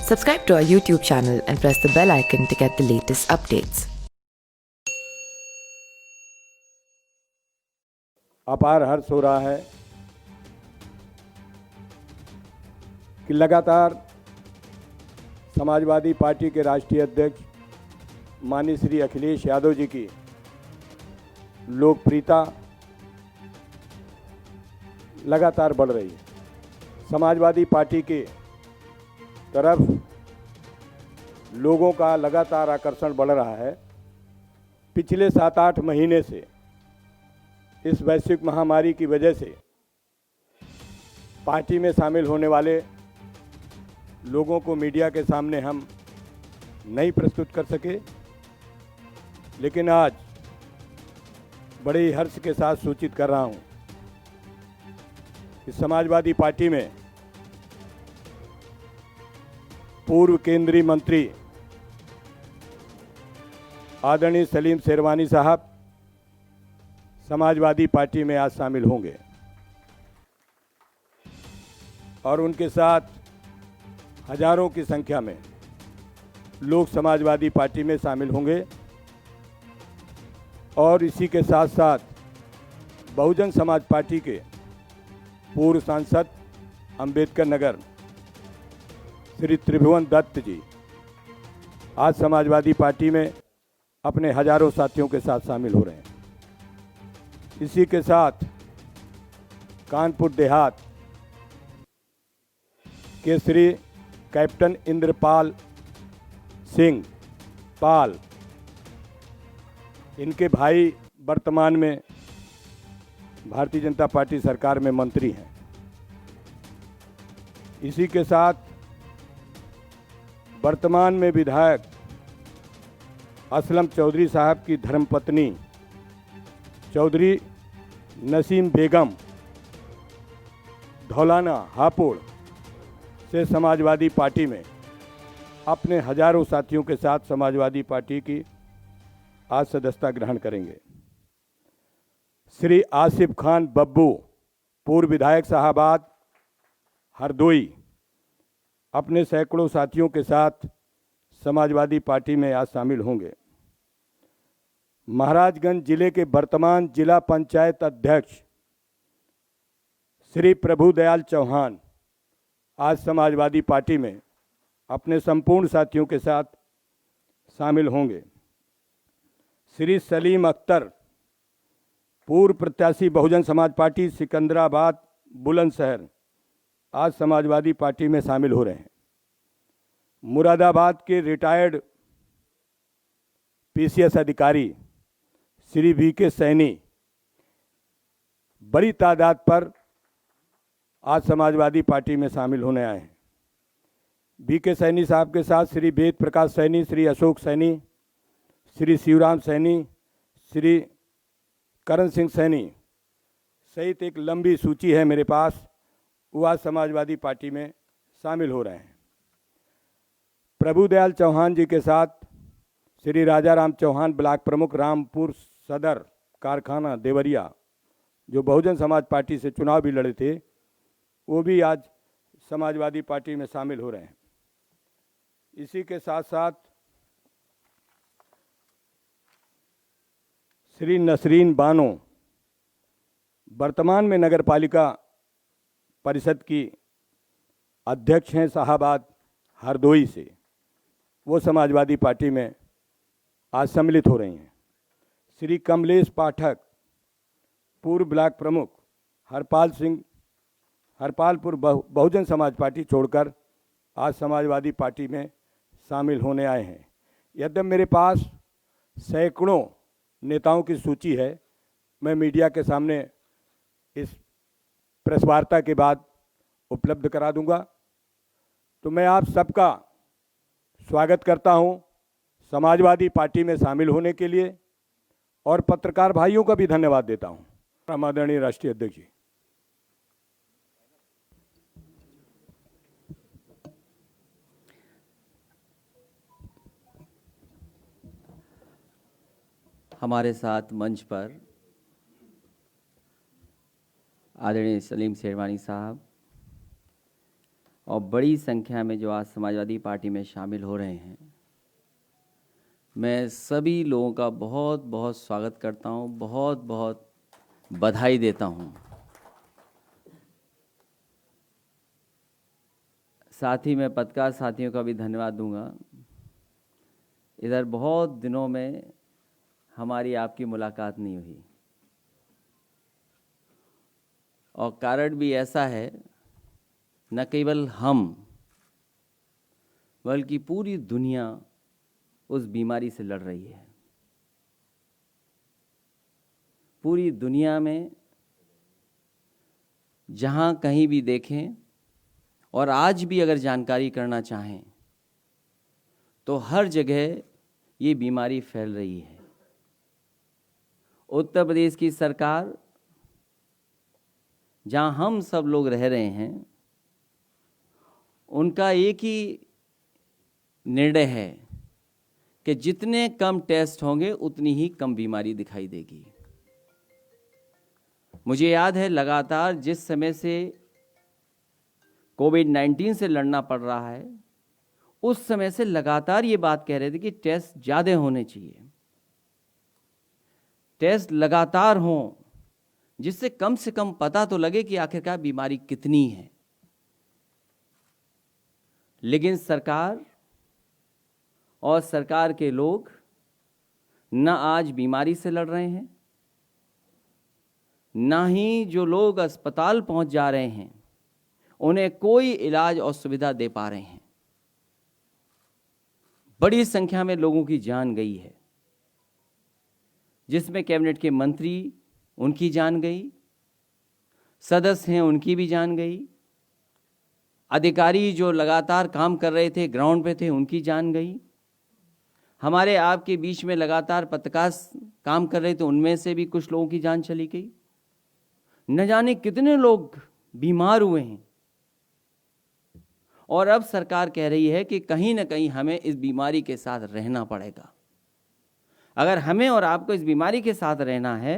Subscribe to our YouTube channel and press the bell icon to get the latest updates. अपार हर्ष हो रहा है कि लगातार समाजवादी पार्टी के राष्ट्रीय अध्यक्ष माननीय श्री अखिलेश यादव जी की लोकप्रियता लगातार बढ़ रही है। समाजवादी पार्टी के तरफ लोगों का लगातार आकर्षण बढ़ रहा है। पिछले 7-8 महीने से इस वैश्विक महामारी की वजह से पार्टी में शामिल होने वाले लोगों को मीडिया के सामने हम नहीं प्रस्तुत कर सके, लेकिन आज बड़े ही हर्ष के साथ सूचित कर रहा हूं कि समाजवादी पार्टी में पूर्व केंद्रीय मंत्री आदरणीय सलीम शेरवानी साहब समाजवादी पार्टी में आज शामिल होंगे और उनके साथ हजारों की संख्या में लोग समाजवादी पार्टी में शामिल होंगे। और इसी के साथ साथ बहुजन समाज पार्टी के पूर्व सांसद अंबेडकर नगर श्री त्रिभुवन दत्त जी आज समाजवादी पार्टी में अपने हजारों साथियों के साथ शामिल हो रहे हैं। इसी के साथ कानपुर देहात के श्री कैप्टन इंद्रपाल सिंह पाल, इनके भाई वर्तमान में भारतीय जनता पार्टी सरकार में मंत्री हैं। इसी के साथ वर्तमान में विधायक असलम चौधरी साहब की धर्मपत्नी चौधरी नसीम बेगम धौलाना हापुड़ से समाजवादी पार्टी में अपने हजारों साथियों के साथ समाजवादी पार्टी की आज सदस्यता ग्रहण करेंगे। श्री आसिफ खान बब्बू पूर्व विधायक साहबाद हरदोई अपने सैकड़ों साथियों के साथ समाजवादी पार्टी में आज शामिल होंगे। महाराजगंज जिले के वर्तमान जिला पंचायत अध्यक्ष श्री प्रभुदयाल चौहान आज समाजवादी पार्टी में अपने संपूर्ण साथियों के साथ शामिल होंगे। श्री सलीम अख्तर पूर्व प्रत्याशी बहुजन समाज पार्टी सिकंदराबाद बुलंदशहर आज समाजवादी पार्टी में शामिल हो रहे हैं। मुरादाबाद के रिटायर्ड पीसीएस अधिकारी श्री वीके सैनी बड़ी तादाद पर आज समाजवादी पार्टी में शामिल होने आए हैं। वीके सैनी साहब के साथ श्री वेद प्रकाश सैनी, श्री अशोक सैनी, श्री शिवराम सैनी, श्री करण सिंह सैनी सहित एक लंबी सूची है मेरे पास, वो आज समाजवादी पार्टी में शामिल हो रहे हैं। प्रभुदयाल चौहान जी के साथ श्री राजाराम चौहान ब्लॉक प्रमुख रामपुर सदर कारखाना देवरिया जो बहुजन समाज पार्टी से चुनाव भी लड़े थे, वो भी आज समाजवादी पार्टी में शामिल हो रहे हैं। इसी के साथ साथ श्री नसरीन बानो वर्तमान में नगर पालिका परिषद की अध्यक्ष हैं शाहबाद हरदोई से, वो समाजवादी पार्टी में आज सम्मिलित हो रही हैं। श्री कमलेश पाठक पूर्व ब्लॉक प्रमुख हरपालपुर बहुजन समाज पार्टी छोड़कर आज समाजवादी पार्टी में शामिल होने आए हैं। यद्यपि मेरे पास सैकड़ों नेताओं की सूची है, मैं मीडिया के सामने इस प्रेस वार्ता के बाद उपलब्ध करा दूंगा। तो मैं आप सबका स्वागत करता हूं समाजवादी पार्टी में शामिल होने के लिए और पत्रकार भाइयों का भी धन्यवाद देता हूं। आदरणीय राष्ट्रीय अध्यक्ष जी, हमारे साथ मंच पर आदरणीय सलीम शेरवानी साहब और बड़ी संख्या में जो आज समाजवादी पार्टी में शामिल हो रहे हैं, मैं सभी लोगों का बहुत बहुत स्वागत करता हूं, बहुत बहुत बधाई देता हूं। साथ ही मैं पत्रकार साथियों का भी धन्यवाद दूंगा। इधर बहुत दिनों में हमारी आपकी मुलाकात नहीं हुई और कारण भी ऐसा है, न केवल हम बल्कि पूरी दुनिया उस बीमारी से लड़ रही है। पूरी दुनिया में जहां कहीं भी देखें और आज भी अगर जानकारी करना चाहें तो हर जगह ये बीमारी फैल रही है। उत्तर प्रदेश की सरकार, जहां हम सब लोग रह रहे हैं, उनका एक ही निर्णय है कि जितने कम टेस्ट होंगे उतनी ही कम बीमारी दिखाई देगी। मुझे याद है लगातार जिस समय से कोविड-19 से लड़ना पड़ रहा है, उस समय से लगातार ये बात कह रहे थे कि टेस्ट ज़्यादा होने चाहिए, टेस्ट लगातार हों, जिससे कम से कम पता तो लगे कि आखिरकार बीमारी कितनी है। लेकिन सरकार और सरकार के लोग न आज बीमारी से लड़ रहे हैं, न ही जो लोग अस्पताल पहुंच जा रहे हैं उन्हें कोई इलाज और सुविधा दे पा रहे हैं। बड़ी संख्या में लोगों की जान गई है, जिसमें कैबिनेट के मंत्री, उनकी जान गई, सदस्य हैं उनकी भी जान गई, अधिकारी जो लगातार काम कर रहे थे, ग्राउंड पे थे, उनकी जान गई, हमारे आपके बीच में लगातार पत्रकार काम कर रहे थे, उनमें से भी कुछ लोगों की जान चली गई। न जाने कितने लोग बीमार हुए हैं और अब सरकार कह रही है कि कहीं ना कहीं हमें इस बीमारी के साथ रहना पड़ेगा। अगर हमें और आपको इस बीमारी के साथ रहना है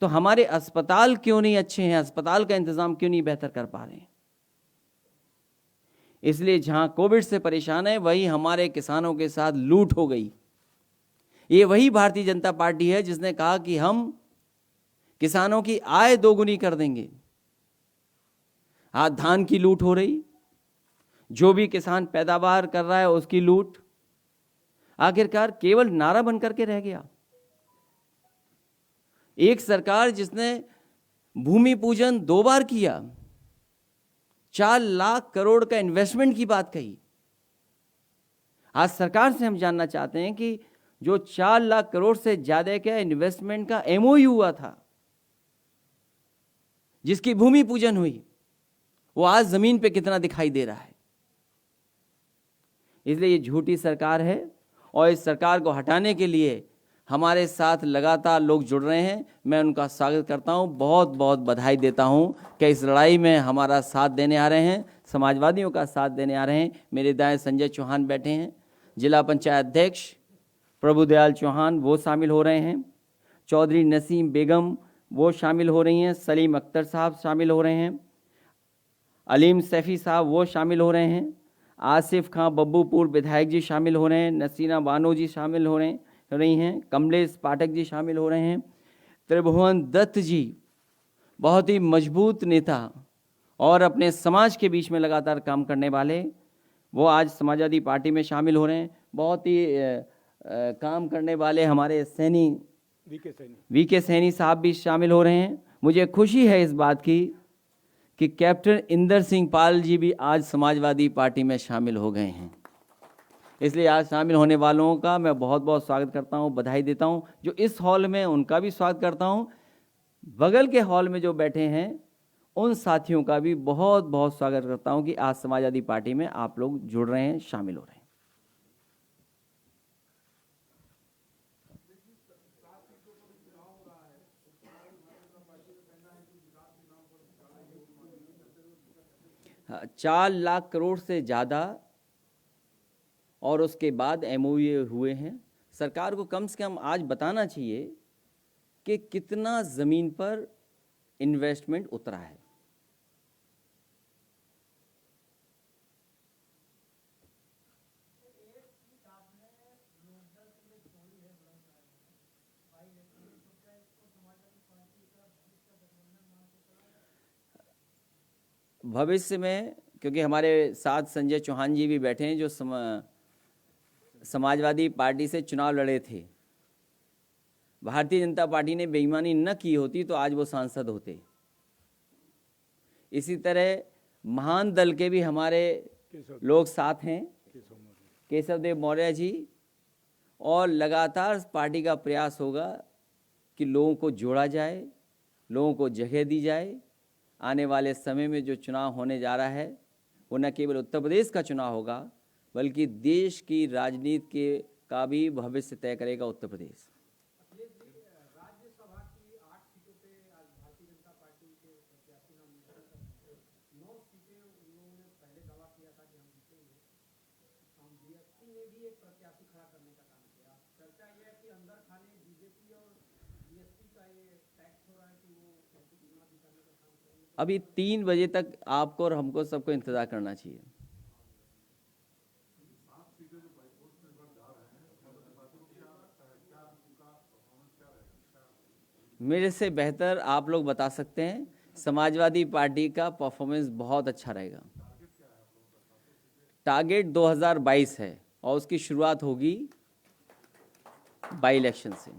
तो हमारे अस्पताल क्यों नहीं अच्छे हैं, अस्पताल का इंतजाम क्यों नहीं बेहतर कर पा रहे हैं। इसलिए जहां कोविड से परेशान है वही हमारे किसानों के साथ लूट हो गई। ये वही भारतीय जनता पार्टी है जिसने कहा कि हम किसानों की आय दोगुनी कर देंगे। आज धान की लूट हो रही, जो भी किसान पैदावार कर रहा है उसकी लूट, आखिरकार केवल नारा बन करके रह गया। एक सरकार जिसने भूमि पूजन 2 बार किया, 4 लाख करोड़ का इन्वेस्टमेंट की बात कही। आज सरकार से हम जानना चाहते हैं कि जो 4 लाख करोड़ से ज्यादा का इन्वेस्टमेंट का एमओयू हुआ था, जिसकी भूमि पूजन हुई, वो आज जमीन पे कितना दिखाई दे रहा है। इसलिए ये झूठी सरकार है और इस सरकार को हटाने के लिए हमारे साथ लगातार लोग जुड़ रहे हैं। मैं उनका स्वागत करता हूं, बहुत बहुत बधाई देता हूं कि इस लड़ाई में हमारा साथ देने आ रहे हैं, समाजवादियों का साथ देने आ रहे हैं। मेरे दाएं संजय चौहान बैठे हैं, जिला पंचायत अध्यक्ष प्रभुदयाल चौहान वो शामिल हो रहे हैं, चौधरी नसीम बेगम वो शामिल हो रही हैं, सलीम अख्तर साहब शामिल हो रहे हैं, अलीम सैफी साहब वो शामिल हो रहे हैं, आसिफ खां बब्बूपुर विधायक जी शामिल हो रहे हैं, नसीना बानो जी शामिल हो रही हैं, कमलेश पाठक जी शामिल हो रहे हैं, त्रिभुवन दत्त जी बहुत ही मजबूत नेता और अपने समाज के बीच में लगातार काम करने वाले, वो आज समाजवादी पार्टी में शामिल हो रहे हैं। बहुत ही काम करने वाले हमारे सैनी वीके सैनी साहब भी शामिल हो रहे हैं। मुझे खुशी है इस बात की कि कैप्टन इंदर सिंह पाल जी भी आज समाजवादी पार्टी में शामिल हो गए हैं। इसलिए आज शामिल होने वालों का मैं बहुत बहुत स्वागत करता हूं, बधाई देता हूं। जो इस हॉल में उनका भी स्वागत करता हूं, बगल के हॉल में जो बैठे हैं उन साथियों का भी बहुत बहुत स्वागत करता हूं कि आज समाजवादी पार्टी में आप लोग जुड़ रहे हैं, शामिल हो रहे हैं। हाँ, 4 लाख करोड़ से ज़्यादा और उसके बाद एमओयू हुए हैं। सरकार को कम से कम आज बताना चाहिए कि कितना ज़मीन पर इन्वेस्टमेंट उतरा है। भविष्य में, क्योंकि हमारे साथ संजय चौहान जी भी बैठे हैं जो समाजवादी पार्टी से चुनाव लड़े थे। भारतीय जनता पार्टी ने बेईमानी न की होती तो आज वो सांसद होते। इसी तरह महान दल के भी हमारे लोग साथ हैं, केशव देव मौर्य जी, और लगातार पार्टी का प्रयास होगा कि लोगों को जोड़ा जाए, लोगों को जगह दी जाए। आने वाले समय में जो चुनाव होने जा रहा है वो न केवल उत्तर प्रदेश का चुनाव होगा बल्कि देश की राजनीति के का भी भविष्य तय करेगा उत्तर प्रदेश। राज्यसभा की 8 सीटों पे आज भारतीय जनता पार्टी के प्रत्याशी नामांकन कर रहे हैं। 9 सीटें उन लोगों ने पहले दावा किया था कि हम जीतेंगे। हम बीएसपी ने भी एक प्रत्याशी खड़ा करने का काम किया। चर्चा यह है कि अंदर खाने बीजेपी और बीएसपी का ये टैक्स हो रहा है कि वो कैसे चुनाव जिताने का काम करेंगे। अभी 3 बजे तक आपको और हमको सबको इंतजार करना चाहिए। मेरे से बेहतर आप लोग बता सकते हैं। समाजवादी पार्टी का परफॉर्मेंस बहुत अच्छा रहेगा। टारगेट 2022 है और उसकी शुरुआत होगी बाई इलेक्शन से।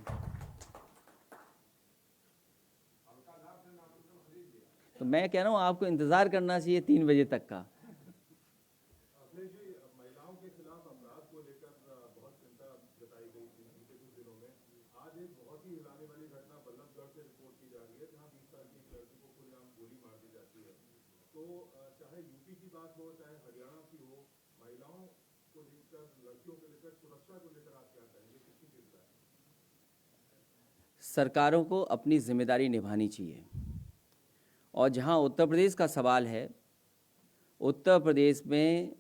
तो मैं कह रहा हूं आपको इंतजार करना चाहिए 3 बजे तक का। महिलाओं के खिलाफ अपराध को लेकर बहुत चिंता जताई गई थी पिछले कुछ दिनों में। आज एक बहुत ही हिलाने वाली घटना बल्लभगढ़ से रिपोर्ट की जा रही है जहां 20 साल की एक लड़की को खुलेआम गोली मार दी जाती है। तो चाहे यूपी की बात हो चाहे हरियाणा की हो, महिलाओं को लेकर, लड़कियों को लेकर, सुरक्षा को लेकर आप क्या कहेंगे, कितनी चिंता है? सरकारों को अपनी जिम्मेदारी निभानी चाहिए। और जहां उत्तर प्रदेश का सवाल है, उत्तर प्रदेश में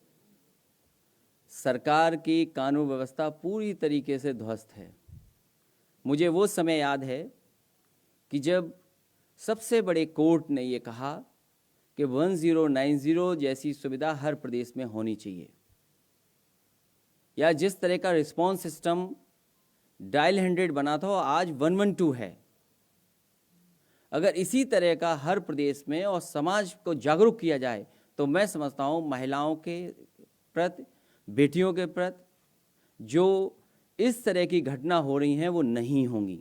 सरकार की कानून व्यवस्था पूरी तरीके से ध्वस्त है। मुझे वो समय याद है कि जब सबसे बड़े कोर्ट ने ये कहा कि 1090 जैसी सुविधा हर प्रदेश में होनी चाहिए, या जिस तरह का रिस्पांस सिस्टम डायल 100 बना था आज 112 है। अगर इसी तरह का हर प्रदेश में और समाज को जागरूक किया जाए तो मैं समझता हूँ महिलाओं के प्रति, बेटियों के प्रति जो इस तरह की घटना हो रही हैं वो नहीं होंगी।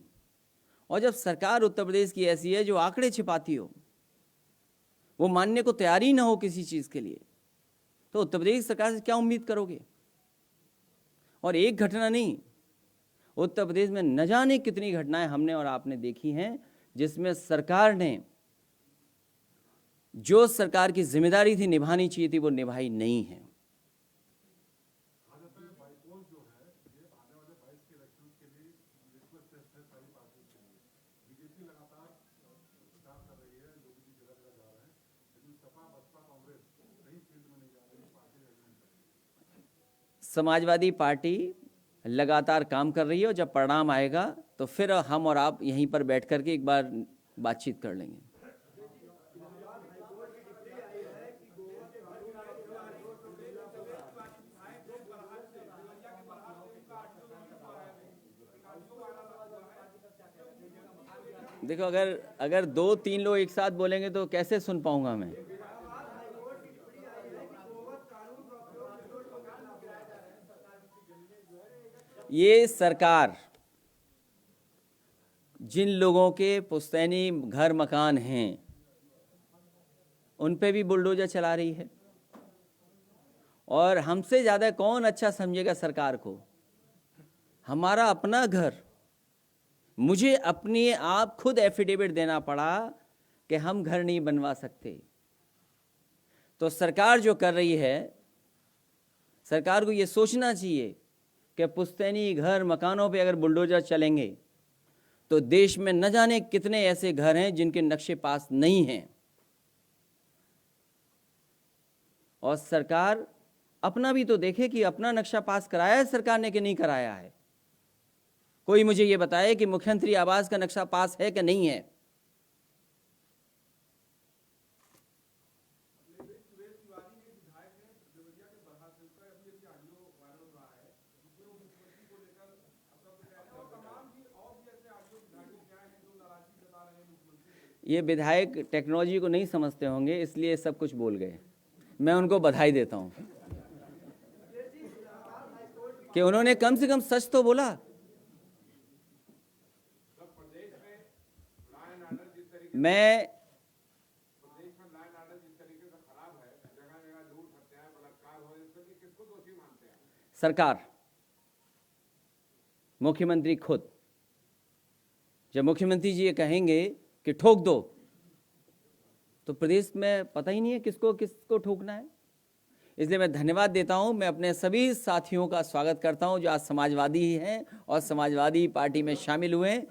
और जब सरकार उत्तर प्रदेश की ऐसी है जो आंकड़े छिपाती हो, वो मानने को तैयार ही ना हो किसी चीज़ के लिए, तो उत्तर प्रदेश सरकार से क्या उम्मीद करोगे? और एक घटना नहीं, उत्तर प्रदेश में न जाने कितनी घटनाएं हमने और आपने देखी हैं जिसमें सरकार ने जो सरकार की जिम्मेदारी थी निभानी चाहिए थी वो निभाई नहीं है। समाजवादी पार्टी लगातार काम कर रही है और जब परिणाम आएगा तो फिर हम और आप यहीं पर बैठ करके एक बार बातचीत कर लेंगे। देखो, अगर 2-3 लोग एक साथ बोलेंगे तो कैसे सुन पाऊंगा मैं? ये सरकार जिन लोगों के पुश्तैनी घर मकान हैं उन पे भी बुलडोजर चला रही है। और हमसे ज़्यादा कौन अच्छा समझेगा सरकार को? हमारा अपना घर, मुझे अपने आप खुद एफिडेविट देना पड़ा कि हम घर नहीं बनवा सकते। तो सरकार जो कर रही है, सरकार को ये सोचना चाहिए कि पुश्तैनी घर मकानों पे अगर बुलडोजर चलेंगे तो देश में न जाने कितने ऐसे घर हैं जिनके नक्शे पास नहीं हैं। और सरकार अपना भी तो देखे कि अपना नक्शा पास कराया है सरकार ने कि नहीं कराया है। कोई मुझे ये बताए कि मुख्यमंत्री आवास का नक्शा पास है कि नहीं है। ये विधायक टेक्नोलॉजी को नहीं समझते होंगे, इसलिए सब कुछ बोल गए। मैं उनको बधाई देता हूँ कि उन्होंने कम से कम सच तो बोला। मैं सरकार, मुख्यमंत्री खुद, जब मुख्यमंत्री जी ये कहेंगे कि ठोक दो, तो प्रदेश में पता ही नहीं है किसको किसको ठोकना है। इसलिए मैं धन्यवाद देता हूं, मैं अपने सभी साथियों का स्वागत करता हूं जो आज समाजवादी ही हैं और समाजवादी पार्टी में शामिल हुए।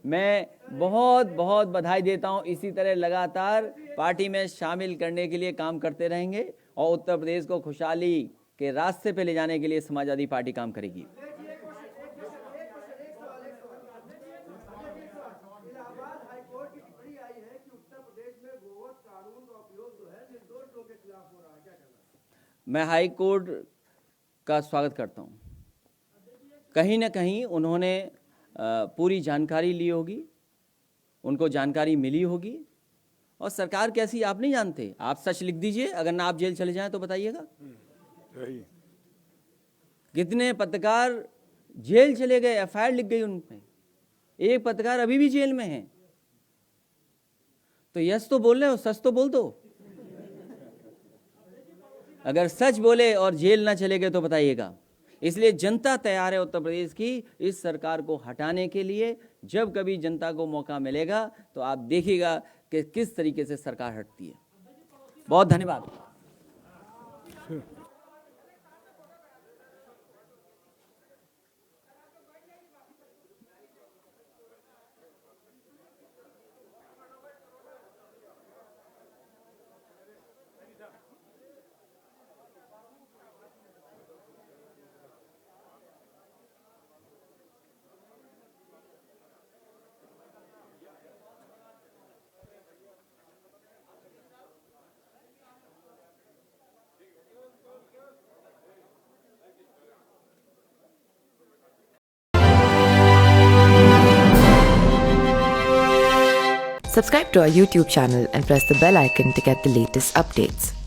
मैं बहुत बहुत बधाई देता हूं। इसी तरह लगातार पार्टी में शामिल करने के लिए काम करते रहेंगे और उत्तर प्रदेश को खुशहाली के रास्ते पे ले जाने के लिए समाजवादी पार्टी काम करेगी। इलाहाबाद हाईकोर्ट की टिप्पणी आई है कि उत्तर प्रदेश में गोवध कानून का उपयोग जो है निर्दोष लोगों के खिलाफ हो रहा है, क्या कहना है? मैं हाई कोर्ट का स्वागत करता हूं। कहीं ना कहीं उन्होंने पूरी जानकारी ली होगी, उनको जानकारी मिली होगी। और सरकार कैसी आप नहीं जानते। आप सच लिख दीजिए, अगर ना आप जेल चले जाएं तो बताइएगा। कितने पत्रकार जेल चले गए, एफआईआर लिख गई उन पे, एक पत्रकार अभी भी जेल में है। तो यस तो बोल रहे हो, सच तो बोल दो। अगर सच बोले और जेल ना चले गए तो बताइएगा। इसलिए जनता तैयार है उत्तर प्रदेश की इस सरकार को हटाने के लिए। जब कभी जनता को मौका मिलेगा तो आप देखिएगा कि किस तरीके से सरकार हटती है। बहुत धन्यवाद। Subscribe to our YouTube channel and press the bell icon to get the latest updates.